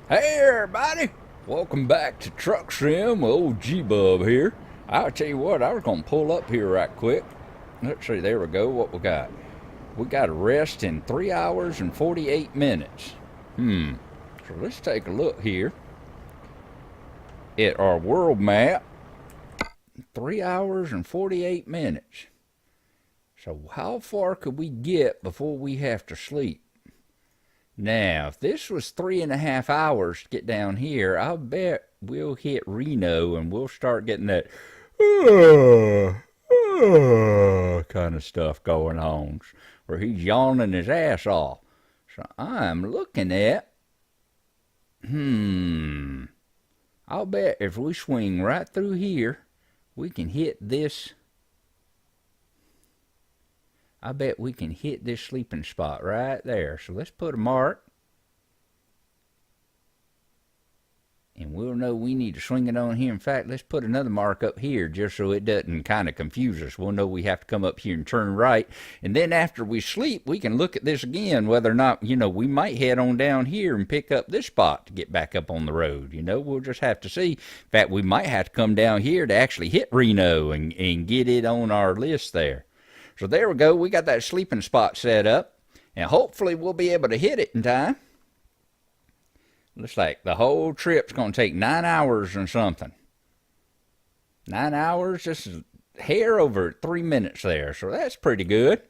Hey everybody! Welcome back to Truck Sim with old G-Bub here. I'll tell you what, I was going to pull up here right quick. Let's see, there we go, what we got. We got a rest in 3 hours and 48 minutes. So let's take a look here at our world map. 3 hours and 48 minutes. So how far could we get before we have to sleep? Now, if this was 3.5 hours to get down here, I'll bet we'll hit Reno and we'll start getting that kind of stuff going on, where he's yawning his ass off. So I'm looking at, I'll bet if we swing right through here, we can hit this. I bet we can hit this sleeping spot right there. So let's put a mark. And we'll know we need to swing it on here. In fact, let's put another mark up here just so it doesn't kind of confuse us. We'll know we have to come up here and turn right. And then after we sleep, we can look at this again, whether or not, we might head on down here and pick up this spot to get back up on the road. We'll just have to see. In fact, we might have to come down here to actually hit Reno and get it on our list there. So there we go. We got that sleeping spot set up. And hopefully we'll be able to hit it in time. Looks like the whole trip's going to take 9 hours and something. 9 hours, just a hair over 3 minutes there. So that's pretty good.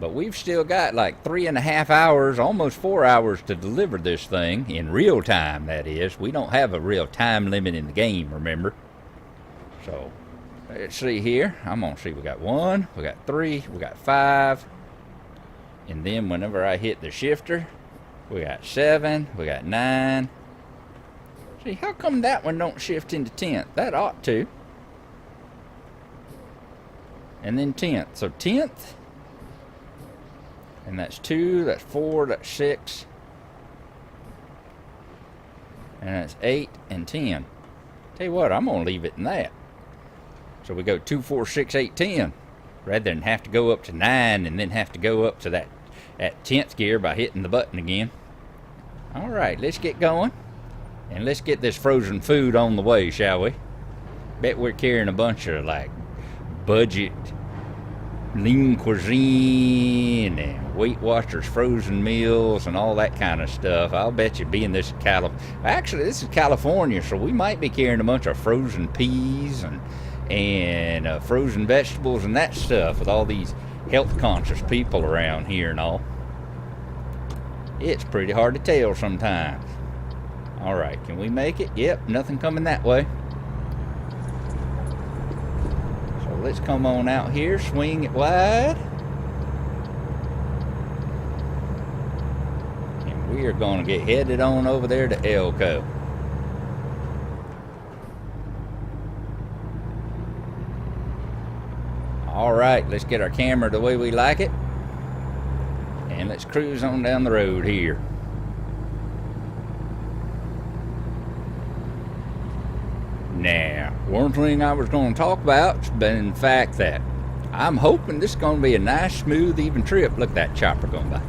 But we've still got like 3.5 hours, almost 4 hours to deliver this thing. In real time, that is. We don't have a real time limit in the game, remember? So let's see here. I'm going to see. We got 1, we got 3, we got 5. And then whenever I hit the shifter, we got 7, we got 9. See, how come that one don't shift into 10th? That ought to. And then 10th. So 10th. And that's 2, that's 4, that's 6. And that's 8 and 10. Tell you what, I'm going to leave it in that. So we go 2, 4, 6, 8, 10. Rather than have to go up to 9 and then have to go up to that 10th gear by hitting the button again. All right, let's get going. And let's get this frozen food on the way, shall we? Bet we're carrying a bunch of, like, budget lean cuisine and Weight Watchers frozen meals and all that kind of stuff. I'll bet you being this Actually, this is California, so we might be carrying a bunch of frozen peas and frozen vegetables and that stuff with all these health-conscious people around here and all. It's pretty hard to tell sometimes. All right, can we make it? Yep, nothing coming that way. So let's come on out here, swing it wide. And we are going to get headed on over there to Elko. All right, let's get our camera the way we like it. And let's cruise on down the road here. Now, one thing I was going to talk about has been the fact that I'm hoping this is going to be a nice, smooth, even trip. Look at that chopper going by.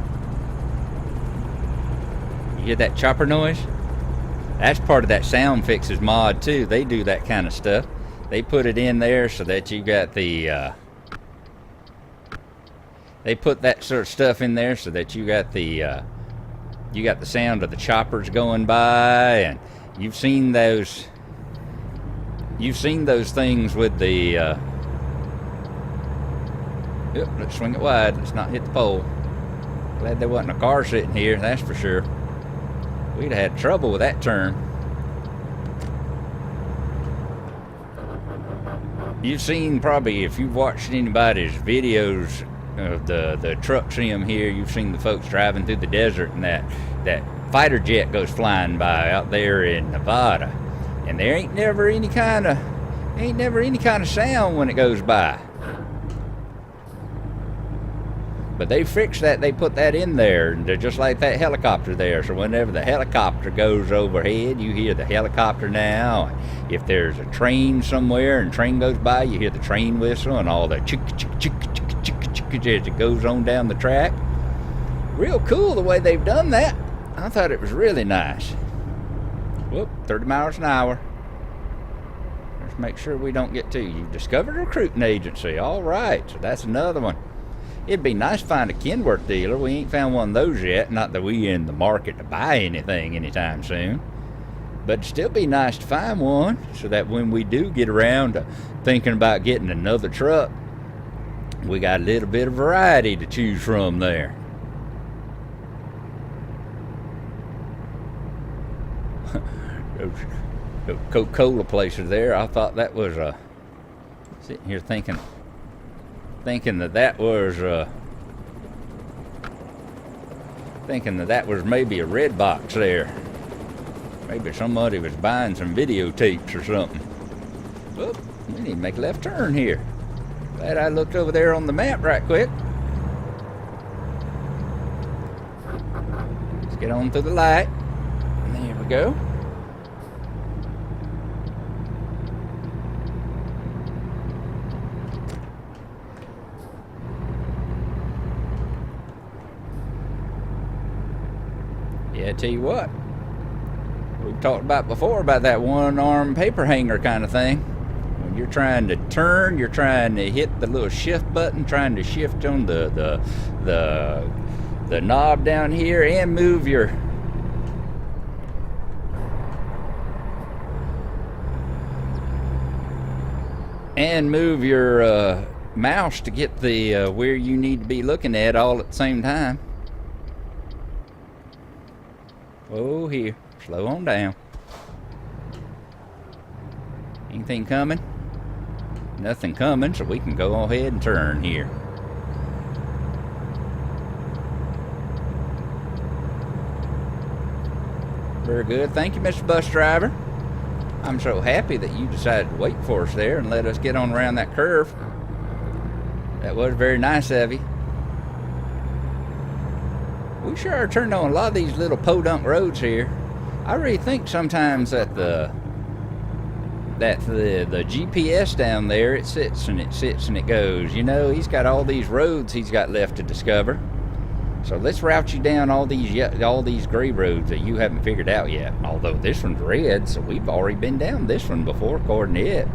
You hear that chopper noise? That's part of that Sound Fixes mod too. They do that kind of stuff. They put it in there so that you got the they put that sort of stuff in there so that you got the sound of the choppers going by, and you've seen those things with the yep, let's swing it wide, let's not hit the pole. Glad there wasn't a car sitting here, that's for sure. We'd have had trouble with that turn. You've seen, probably, if you've watched anybody's videos of the truck sim here, you've seen the folks driving through the desert and that fighter jet goes flying by out there in Nevada, and there ain't never any kind of sound when it goes by. But they fixed that. They put that in there, and they're just like that helicopter there. So whenever the helicopter goes overhead, you hear the helicopter now. If there's a train somewhere and train goes by, you hear the train whistle and all the chick chick chick chick chick chick as it goes on down the track. Real cool the way they've done that. I thought it was really nice. Whoop, 30 miles an hour. Let's make sure we don't get to. You've discovered a recruiting agency. All right, so that's another one. It'd be nice to find a Kenworth dealer. We ain't found one of those yet. Not that we in the market to buy anything anytime soon. But it'd still be nice to find one so that when we do get around to thinking about getting another truck, we got a little bit of variety to choose from there. Those Coca-Cola places there, I thought that was sitting here thinking that was maybe a red box there. Maybe somebody was buying some videotapes or something. Whoop, we need to make a left turn here. Glad I looked over there on the map right quick. Let's get on through the light. There we go. Yeah, I tell you what, we've talked about before about that one-arm paper hanger kind of thing. When you're trying to turn, you're trying to hit the little shift button, trying to shift on the knob down here and move your mouse to get the where you need to be looking at all at the same time. Oh, here. Slow on down. Anything coming? Nothing coming, so we can go ahead and turn here. Very good. Thank you, Mr. Bus Driver. I'm so happy that you decided to wait for us there and let us get on around that curve. That was very nice of you. We sure are turned on a lot of these little podunk roads here. I really think sometimes that the GPS down there, it sits and it goes. You know, he's got all these roads he's got left to discover. So let's route you down all these gray roads that you haven't figured out yet. Although this one's red, so we've already been down this one before, according to it.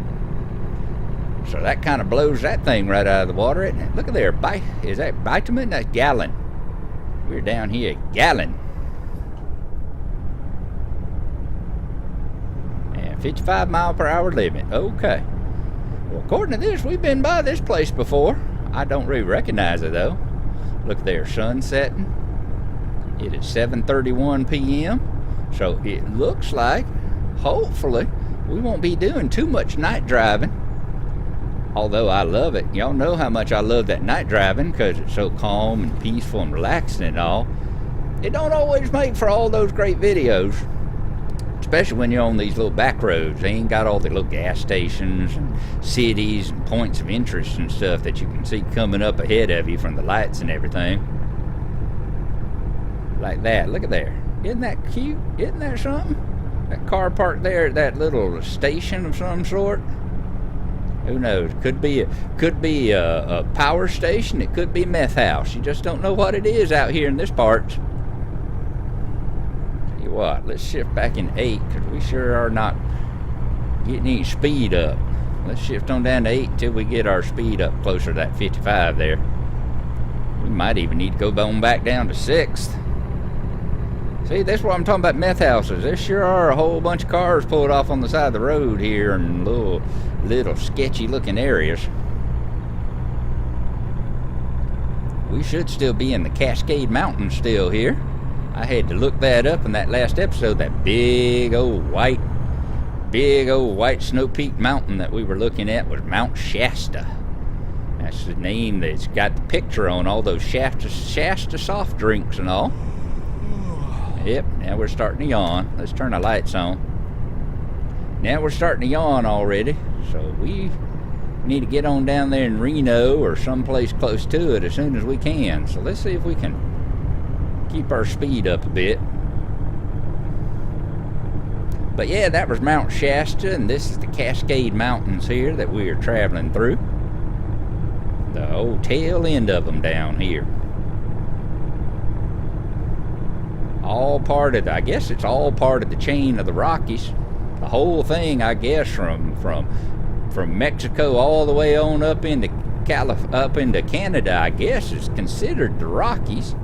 So that kind of blows that thing right out of the water, isn't it? Look at there. Is that bitumen? That's gallon. We're down here, gallon. And 55 mile per hour limit. Okay. Well, according to this, we've been by this place before. I don't really recognize it though. Look there, sun setting. It is 7:31 p.m. So it looks like, hopefully, we won't be doing too much night driving. Although I love it. Y'all know how much I love that night driving because it's so calm and peaceful and relaxing and all. It don't always make for all those great videos. Especially when you're on these little back roads. They ain't got all the little gas stations and cities and points of interest and stuff that you can see coming up ahead of you from the lights and everything. Like that. Look at there. Isn't that cute? Isn't that something? That car parked there at that little station of some sort. Who knows? Could be a power station. It could be a meth house. You just don't know what it is out here in this part. Tell you what, let's shift back in 8 because we sure are not getting any speed up. Let's shift on down to 8 until we get our speed up closer to that 55 there. We might even need to go on back down to 6th. See, that's what I'm talking about, meth houses. There sure are a whole bunch of cars pulled off on the side of the road here in little sketchy looking areas. We should still be in the Cascade Mountains still here. I had to look that up in that last episode, that big old white snow-peaked mountain that we were looking at was Mount Shasta. That's the name that's got the picture on all those Shasta soft drinks and all. Yep, now we're starting to yawn. Let's turn the lights on. Now we're starting to yawn already, so we need to get on down there in Reno or someplace close to it as soon as we can. So let's see if we can keep our speed up a bit. But yeah, that was Mount Shasta, and this is the Cascade Mountains here that we are traveling through. The whole tail end of them down here. All part of the, I guess it's all part of the chain of the Rockies. The whole thing, I guess, from Mexico all the way on up into Canada, I guess, is considered the Rockies.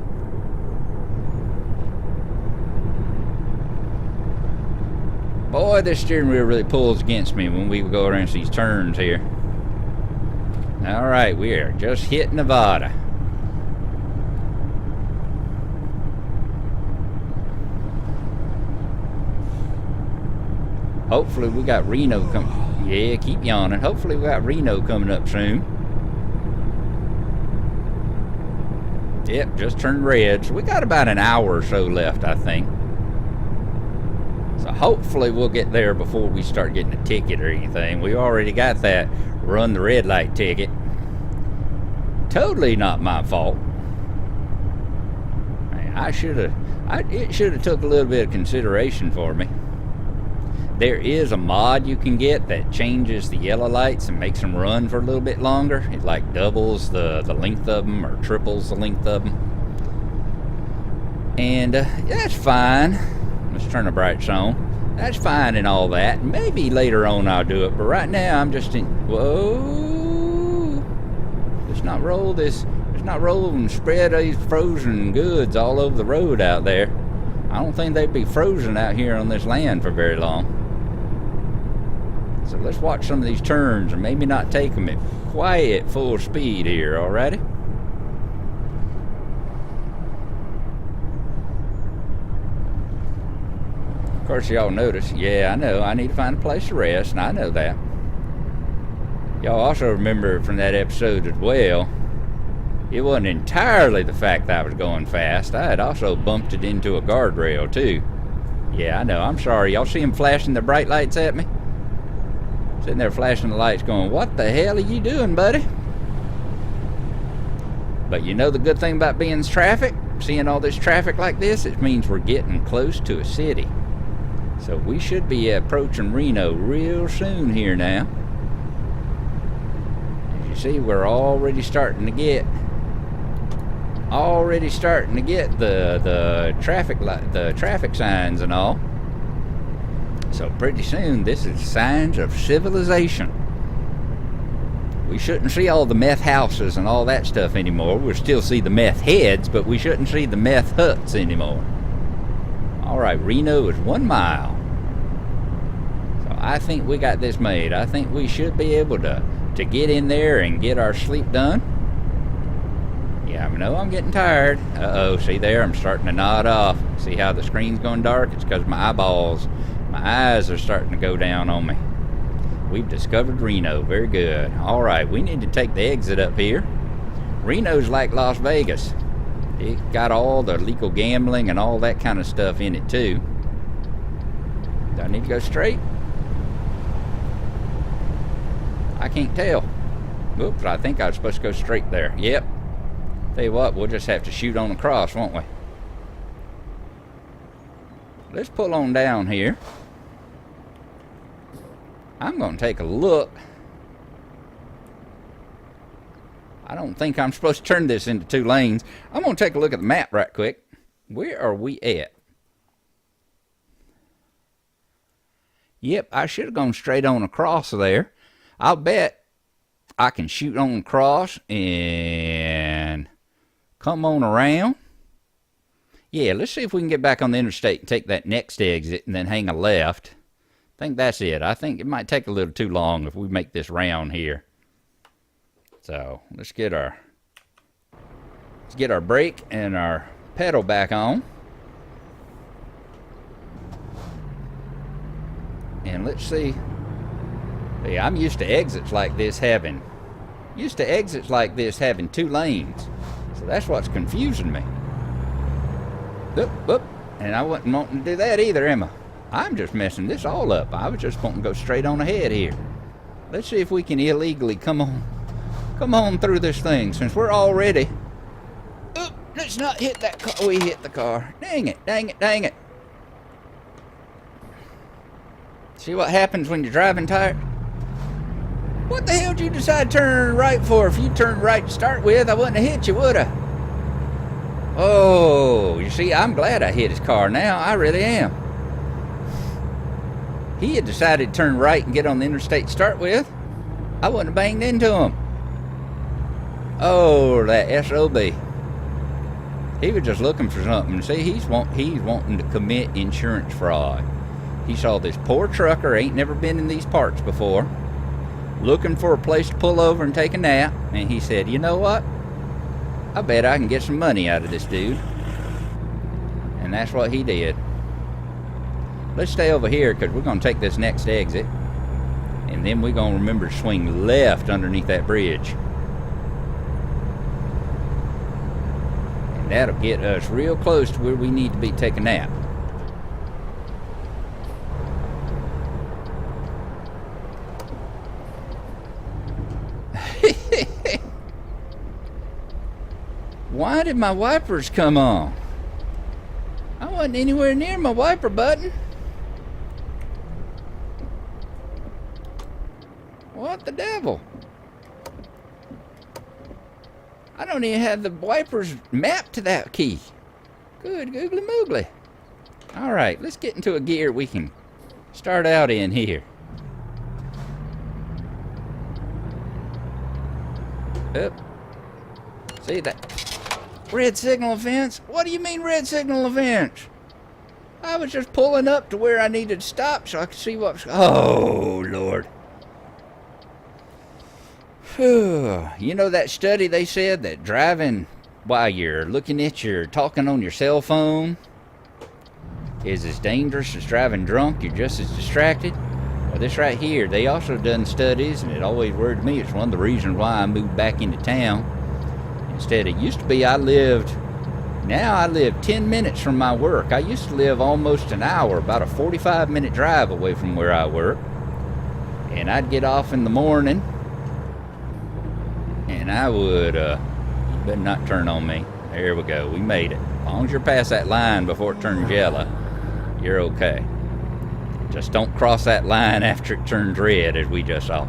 Boy, this steering wheel really pulls against me when we go around these turns here. All right, we are just hit Nevada. Hopefully we got Reno coming. Yeah, keep yawning. Hopefully we got Reno coming up soon. Yep, just turned red. So we got about an hour or so left, I think. So hopefully we'll get there before we start getting a ticket or anything. We already got that run the red light ticket. Totally not my fault. Man, it should have took a little bit of consideration for me. There is a mod you can get that changes the yellow lights and makes them run for a little bit longer. It like doubles the length of them or triples the length of them. And that's fine. Let's turn the brights on. That's fine and all that. Maybe later on I'll do it, but right now I'm just in. Whoa! Let's not roll this. Let's not roll and spread these frozen goods all over the road out there. I don't think they'd be frozen out here on this land for very long. So let's watch some of these turns and maybe not take them at quite at full speed here, alrighty? Of course, y'all notice, yeah, I know, I need to find a place to rest, and I know that. Y'all also remember from that episode as well, it wasn't entirely the fact that I was going fast. I had also bumped it into a guardrail, too. Yeah, I know, I'm sorry. Y'all see him flashing the bright lights at me? Sitting there flashing the lights going, what the hell are you doing, buddy? But you know the good thing about being in traffic? Seeing all this traffic like this, it means we're getting close to a city. So we should be approaching Reno real soon here now. As you see, we're already starting to get the traffic signs and all. So pretty soon, this is signs of civilization. We shouldn't see all the meth houses and all that stuff anymore. We'll still see the meth heads, but we shouldn't see the meth huts anymore. All right, Reno is 1 mile. So I think we got this made. I think we should be able to get in there and get our sleep done. Yeah, I know I'm getting tired. Uh-oh, see there, I'm starting to nod off. See how the screen's going dark? It's because my eyes are starting to go down on me. We've discovered Reno. Very good. All right, we need to take the exit up here. Reno's like Las Vegas. It got all the legal gambling and all that kind of stuff in it, too. Do I need to go straight? I can't tell. Whoops, I think I was supposed to go straight there. Yep. Tell you what, we'll just have to shoot on across, won't we? Let's pull on down here. I'm going to take a look. I don't think I'm supposed to turn this into 2 lanes. I'm going to take a look at the map right quick. Where are we at? Yep, I should have gone straight on across there. I'll bet I can shoot on across and come on around. Yeah, let's see if we can get back on the interstate and take that next exit and then hang a left. I think that's it. I think it might take a little too long if we make this round here. So let's get our brake and our pedal back on. And let's see. Yeah, I'm used to exits like this having 2 lanes. So that's what's confusing me. Oop. And I wasn't wanting to do that either, am I? I'm just messing this all up. I was just wanting to go straight on ahead here. Let's see if we can illegally come on through this thing since we're already. Oop, let's not hit that car. We hit the car. Dang it. See what happens when you're driving tired? What the hell did you decide to turn right for? If you turned right to start with, I wouldn't have hit you, would I? Oh, you see, I'm glad I hit his car now. I really am. He had decided to turn right and get on the interstate to start with. I wouldn't have banged into him. Oh, that SOB. He was just looking for something. See, he's wanting to commit insurance fraud. He saw this poor trucker, ain't never been in these parts before, looking for a place to pull over and take a nap, and he said, you know what? I bet I can get some money out of this dude. And that's what he did. Let's stay over here because we're going to take this next exit, and then we're going to remember to swing left underneath that bridge. And that'll get us real close to where we need to be taking a nap. Why did my wipers come on? I wasn't anywhere near my wiper button. What the devil? I don't even have the wipers mapped to that key. Good googly moogly. Alright, let's get into a gear we can start out in here. Up. See that? Red signal offense? What do you mean red signal offense? I was just pulling up to where I needed to stop so I could see what's... Oh, Lord. You know that study they said that driving while you're talking on your cell phone is as dangerous as driving drunk? You're just as distracted? Well, this right here, they also done studies, and it always worried me. It's one of the reasons why I moved back into town. Instead, it used to be now I live 10 minutes from my work. I used to live almost an hour, about a 45-minute drive away from where I work. And I'd get off in the morning, and I would, you better not turn on me. There we go, we made it. As long as you're past that line before it turns yellow, you're okay. Just don't cross that line after it turns red, as we just saw.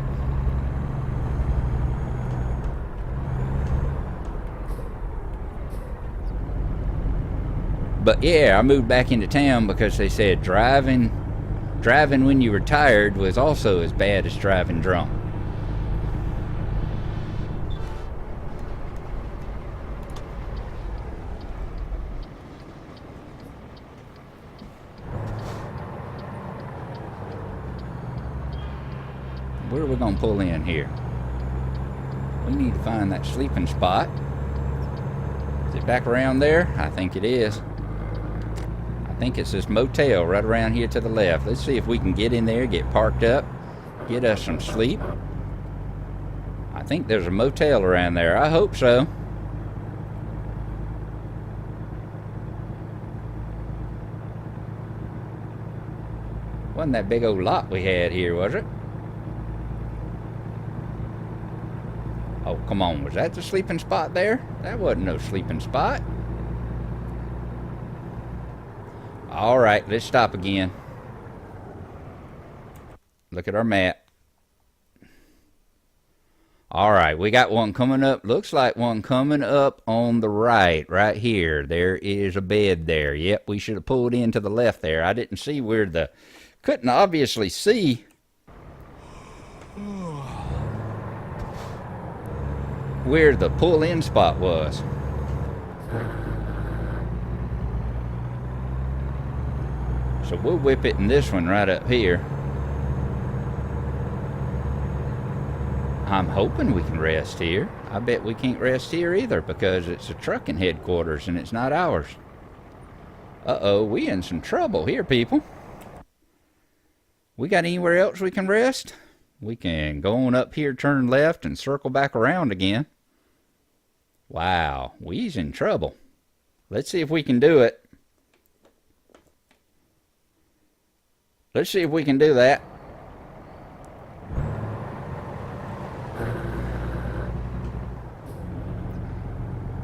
But yeah, I moved back into town because they said driving when you were tired was also as bad as driving drunk. Where are we going to pull in here? We need to find that sleeping spot. Is it back around there? I think it is. I think it's this motel right around here to the left. Let's see if we can get in there, get parked up, get us some sleep. I think there's a motel around there. I hope so. Wasn't that big old lot we had here, was it? Oh, come on. Was that the sleeping spot there? That wasn't no sleeping spot. All right, let's stop again. Look at our map. All right, we got one coming up. Looks like one coming up on the right here. There is a bed there. Yep, we should have pulled in to the left there. I didn't see where the... Couldn't obviously see where the pull-in spot was. So we'll whip it in this one right up here. I'm hoping we can rest here. I bet we can't rest here either because it's a trucking headquarters and it's not ours. Uh-oh, we in some trouble here, people. We got anywhere else we can rest? We can go on up here, turn left, and circle back around again. Wow, we's in trouble. Let's see if we can do it. Let's see if we can do that.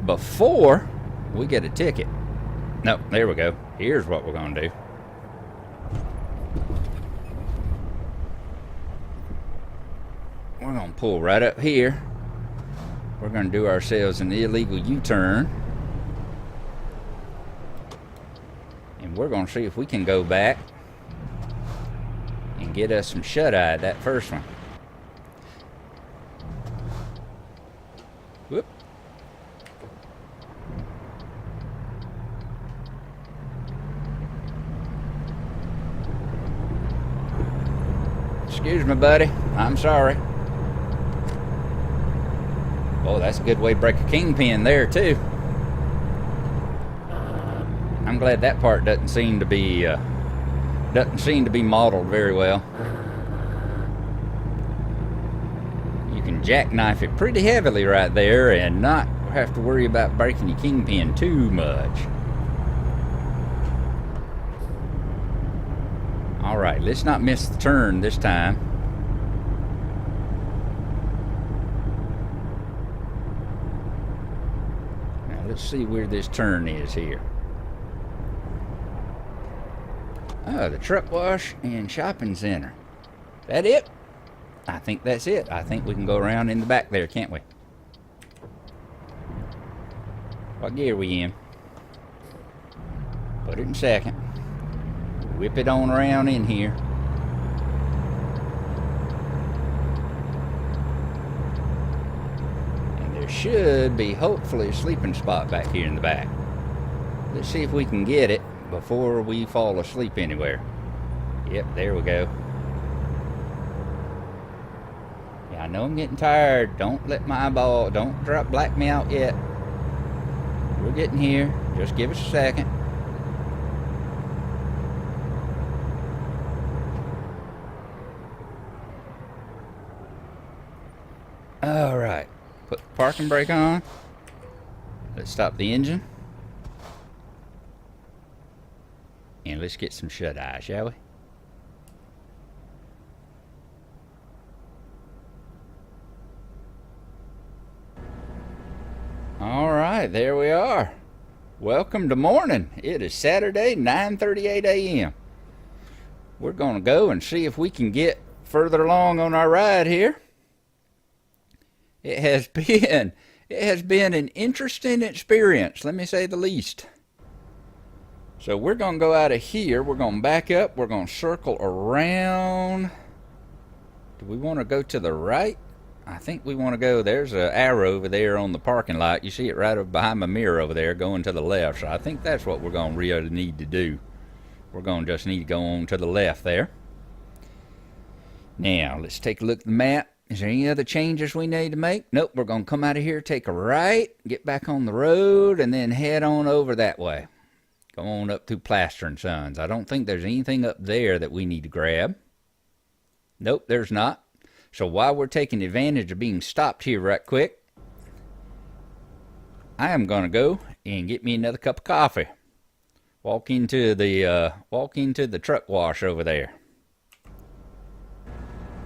Before we get a ticket. No, there we go. Here's what we're going to do. We're going to pull right up here. We're going to do ourselves an illegal U-turn. we're going to see if we can go back and get us some shut-eye, that first one. Whoop. Excuse me, buddy. I'm sorry. Oh, that's a good way to break a kingpin there, too. I'm glad that part doesn't seem to be modeled very well. You can jackknife it pretty heavily right there and not have to worry about breaking your kingpin too much. Alright, let's not miss the turn this time. Now let's see where this turn is here. Oh, the truck wash and shopping center. That it? I think that's it. I think we can go around in the back there, can't we? What gear we in? Put it in second. Whip it on around in here. And there should be, hopefully, a sleeping spot back here in the back. Let's see if we can get it before we fall asleep anywhere. Yep, there we go. Yeah, I know I'm getting tired. Don't let my eyeball, don't black me out yet. We're getting here. Just give us a second. Alright, put the parking brake on. Let's stop the engine. And let's get some shut-eye, shall we? Alright, there we are. Welcome to morning. It is Saturday, 9:38 a.m. We're going to go and see if we can get further along on our ride here. It has been an interesting experience, let me say the least. So we're going to go out of here. We're going to back up. We're going to circle around. Do we want to go to the right? I think we want to go. There's an arrow over there on the parking lot. You see it right up behind my mirror over there going to the left. So I think that's what we're going to really need to do. We're going to just need to go on to the left there. Now, let's take a look at the map. Is there any other changes we need to make? Nope, we're going to come out of here, take a right, get back on the road, and then head on over that way. Go on up through Plaster and Sons. I don't think there's anything up there that we need to grab. Nope, there's not. So while we're taking advantage of being stopped here right quick, I am going to go and get me another cup of coffee. Walk into the truck wash over there.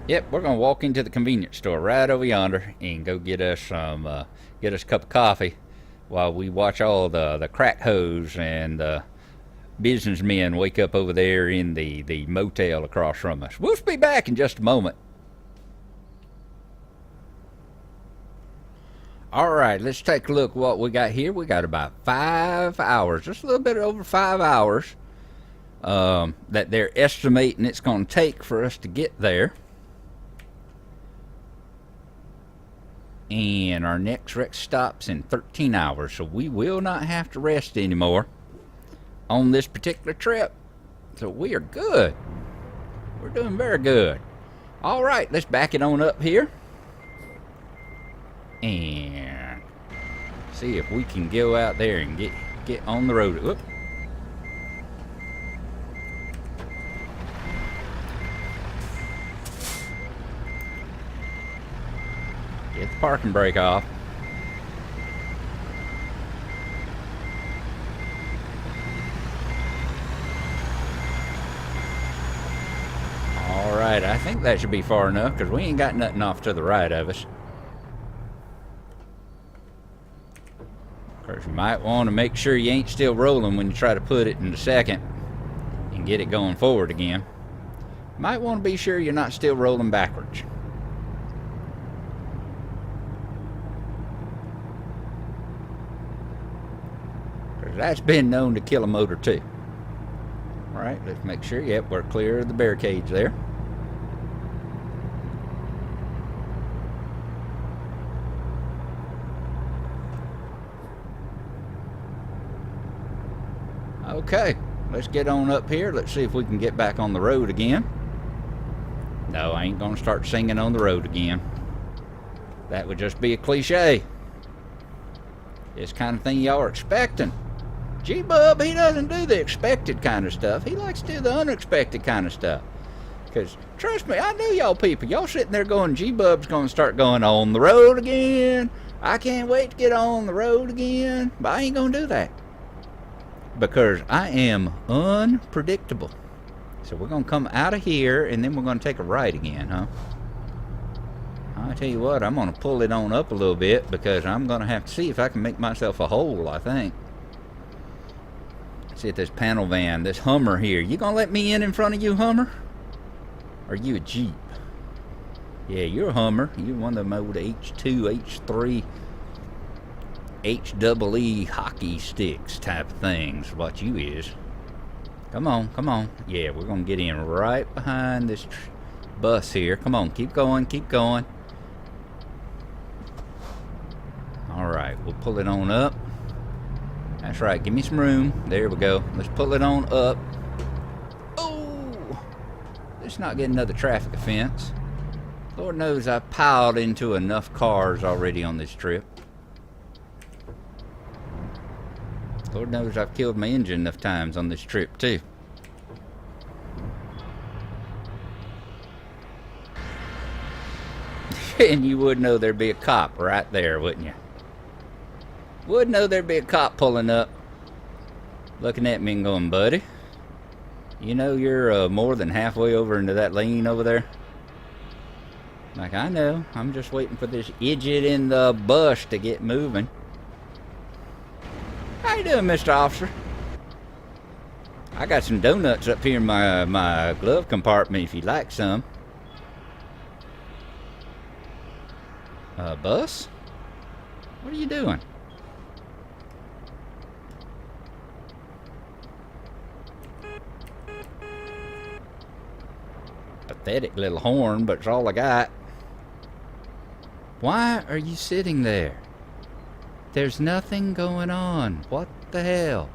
Yep, we're going to walk into the convenience store right over yonder and go get us a cup of coffee while we watch all the crack hoes and businessmen wake up over there in the motel across from us. We'll be back in just a moment. All right, let's take a look at what we got here. We got about 5 hours, just a little bit over 5 hours that they're estimating it's going to take for us to get there. And our next rest stop's in 13 hours, so we will not have to rest anymore on this particular trip. So we are good. We're doing very good. All right, let's back it on up here and see if we can go out there and get on the road. Whoop. Get the parking brake off. All right, I think that should be far enough because we ain't got nothing off to the right of us. Of course, you might want to make sure you ain't still rolling when you try to put it in the second and get it going forward again. Might want to be sure you're not still rolling backwards. That's been known to kill a motor too. Alright, let's make sure. Yep, we're clear of the barricades there. Okay, let's get on up here. Let's see if we can get back on the road again. No, I ain't gonna start singing on the road again. That would just be a cliche. It's the kind of thing y'all are expecting. G-Bub, he doesn't do the expected kind of stuff. He likes to do the unexpected kind of stuff. Because, trust me, I know y'all people. Y'all sitting there going, G-Bub's going to start going on the road again. I can't wait to get on the road again. But I ain't going to do that. Because I am unpredictable. So we're going to come out of here, and then we're going to take a right again, huh? I tell you what, I'm going to pull it on up a little bit, because I'm going to have to see if I can make myself a hole, I think. See if this panel van, this Hummer here. You going to let me in front of you, Hummer? Or are you a Jeep? Yeah, you're a Hummer. You're one of them old H2, H3, HEE hockey sticks type of things. What you is. Come on, come on. Yeah, we're going to get in right behind this bus here. Come on, keep going, keep going. Alright, we'll pull it on up. That's right, give me some room. There we go. Let's pull it on up. Oh! Let's not get another traffic offense. Lord knows I've piled into enough cars already on this trip. Lord knows I've killed my engine enough times on this trip too. And you would know there'd be a cop right there, wouldn't you? Would know there'd be a cop pulling up, looking at me and going, buddy, you know you're more than halfway over into that lane over there? Like, I know. I'm just waiting for this idiot in the bus to get moving. How you doing, Mr. Officer? I got some donuts up here in my glove compartment if you'd like some. Bus? What are you doing? Pathetic little horn, but it's all I got. Why are you sitting there? There's nothing going on. What the hell?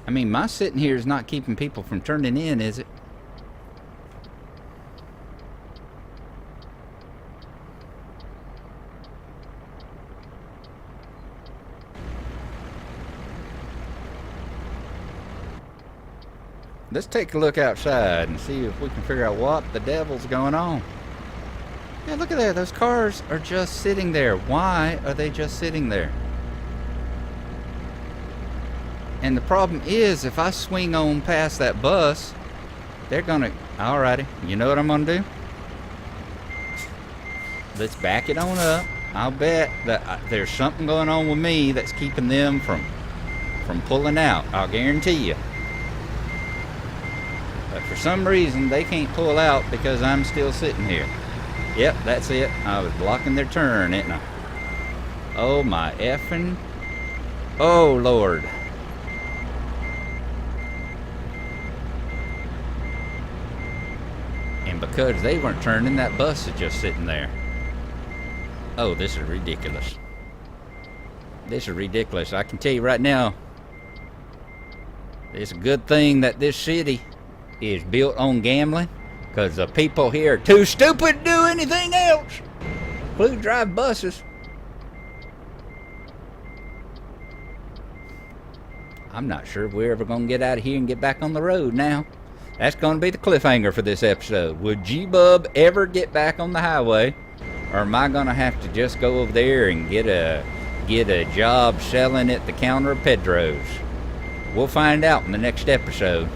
I mean, my sitting here is not keeping people from turning in, is it? Let's take a look outside and see if we can figure out what the devil's going on. Yeah, look at that. Those cars are just sitting there. Why are they just sitting there? And the problem is, if I swing on past that bus, they're gonna... Alrighty, you know what I'm gonna do? Let's back it on up. I'll bet that there's something going on with me that's keeping them from pulling out. I'll guarantee you. But for some reason, they can't pull out because I'm still sitting here. Yep, that's it. I was blocking their turn, didn't I? Oh, my effing... Oh, Lord. And because they weren't turning, that bus is just sitting there. Oh, this is ridiculous. This is ridiculous. I can tell you right now, it's a good thing that this city is built on gambling, because the people here are too stupid to do anything else, including drive buses. I'm not sure if we're ever going to get out of here and get back on the road now. That's going to be the cliffhanger for this episode. Would G-Bub ever get back on the highway, or am I going to have to just go over there and get a job selling at the counter of Pedro's? We'll find out in the next episode.